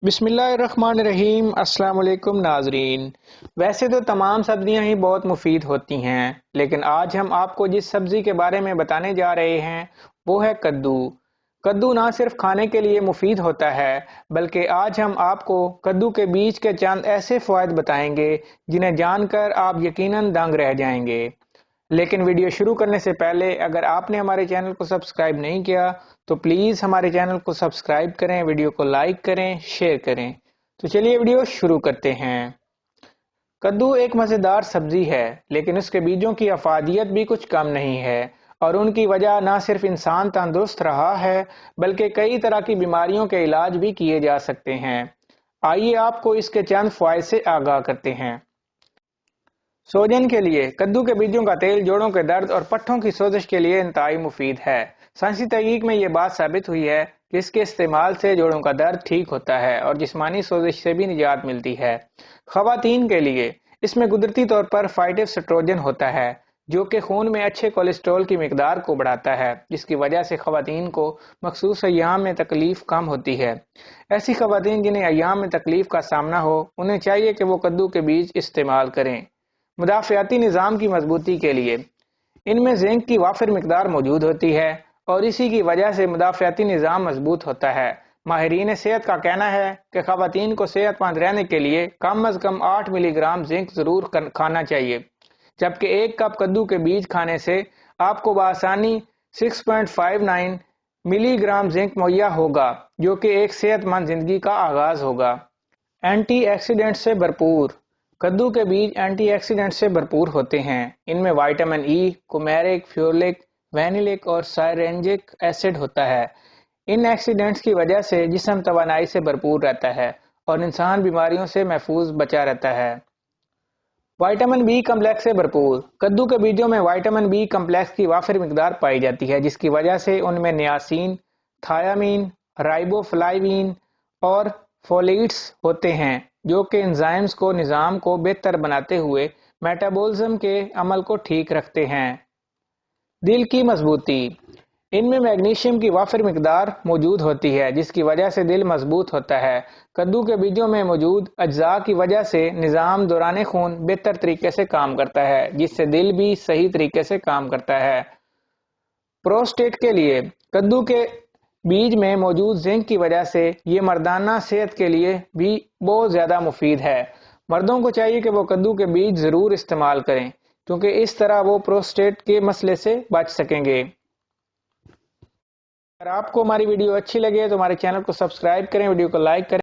بسم اللہ الرحمن الرحیم۔ السلام علیکم ناظرین۔ ویسے تو تمام سبزیاں ہی بہت مفید ہوتی ہیں، لیکن آج ہم آپ کو جس سبزی کے بارے میں بتانے جا رہے ہیں وہ ہے کدو۔ کدو نہ صرف کھانے کے لیے مفید ہوتا ہے، بلکہ آج ہم آپ کو کدو کے بیج کے چند ایسے فوائد بتائیں گے جنہیں جان کر آپ یقیناً دنگ رہ جائیں گے۔ لیکن ویڈیو شروع کرنے سے پہلے اگر آپ نے ہمارے چینل کو سبسکرائب نہیں کیا تو پلیز ہمارے چینل کو سبسکرائب کریں، ویڈیو کو لائک کریں، شیئر کریں۔ تو چلیے ویڈیو شروع کرتے ہیں۔ کدو ایک مزیدار سبزی ہے، لیکن اس کے بیجوں کی افادیت بھی کچھ کم نہیں ہے، اور ان کی وجہ نہ صرف انسان تندرست رہا ہے بلکہ کئی طرح کی بیماریوں کے علاج بھی کیے جا سکتے ہیں۔ آئیے آپ کو اس کے چند فوائد سے آگاہ کرتے ہیں۔ سوجن کے لیے کدو کے بیجوں کا تیل جوڑوں کے درد اور پٹھوں کی سوزش کے لیے انتہائی مفید ہے۔ سائنسی تحقیق میں یہ بات ثابت ہوئی ہے کہ اس کے استعمال سے جوڑوں کا درد ٹھیک ہوتا ہے اور جسمانی سوزش سے بھی نجات ملتی ہے۔ خواتین کے لیے اس میں قدرتی طور پر فائٹوسٹروجن ہوتا ہے، جو کہ خون میں اچھے کولیسٹرول کی مقدار کو بڑھاتا ہے، جس کی وجہ سے خواتین کو مخصوص ایام میں تکلیف کم ہوتی ہے۔ ایسی خواتین جنہیں ایام میں تکلیف کا سامنا ہو، انہیں چاہیے کہ وہ کدو کے بیج استعمال کریں۔ مدافعتی نظام کی مضبوطی کے لیے ان میں زنک کی وافر مقدار موجود ہوتی ہے اور اسی کی وجہ سے مدافعتی نظام مضبوط ہوتا ہے۔ ماہرین صحت کا کہنا ہے کہ خواتین کو صحت مند رہنے کے لیے کم از کم 8 ملی گرام زنک ضرور کھانا چاہیے، جبکہ ایک کپ کدو کے بیج کھانے سے آپ کو بآسانی 6.59 ملی گرام زنک مہیا ہوگا، جو کہ ایک صحت مند زندگی کا آغاز ہوگا۔ اینٹی آکسیڈنٹ سے بھرپور کدو کے بیج اینٹی آکسیڈنٹ سے بھرپور ہوتے ہیں۔ ان میں وٹامن ای، کومیرک، فیولک، وینیلک اور سائرینجک ایسڈ ہوتا ہے۔ ان ایکسیڈنٹس کی وجہ سے جسم توانائی سے بھرپور رہتا ہے اور انسان بیماریوں سے محفوظ بچا رہتا ہے۔ وٹامن بی کمپلیکس سے بھرپور کدو کے بیجوں میں وٹامن بی کمپلیکس کی وافر مقدار پائی جاتی ہے، جس کی وجہ سے ان میں نیاسین، تھیامین، رائبو فلاوین اور فولیٹس ہوتے ہیں، جو کہ انزائمز کو نظام کو بہتر بناتے ہوئے میٹابولزم کے عمل کو ٹھیک رکھتے ہیں۔ دل کی مضبوطی ان میں میگنیشیم کی وافر مقدار موجود ہوتی ہے، جس کی وجہ سے دل مضبوط ہوتا ہے۔ کدو کے بیجوں میں موجود اجزاء کی وجہ سے نظام دوران خون بہتر طریقے سے کام کرتا ہے، جس سے دل بھی صحیح طریقے سے کام کرتا ہے۔ پروسٹیٹ کے لیے کدو کے بیج میں موجود زنک کی وجہ سے یہ مردانہ صحت کے لیے بھی بہت زیادہ مفید ہے۔ مردوں کو چاہیے کہ وہ کدو کے بیج ضرور استعمال کریں، کیونکہ اس طرح وہ پروسٹیٹ کے مسئلے سے بچ سکیں گے۔ اگر آپ کو ہماری ویڈیو اچھی لگے تو ہمارے چینل کو سبسکرائب کریں، ویڈیو کو لائک کریں۔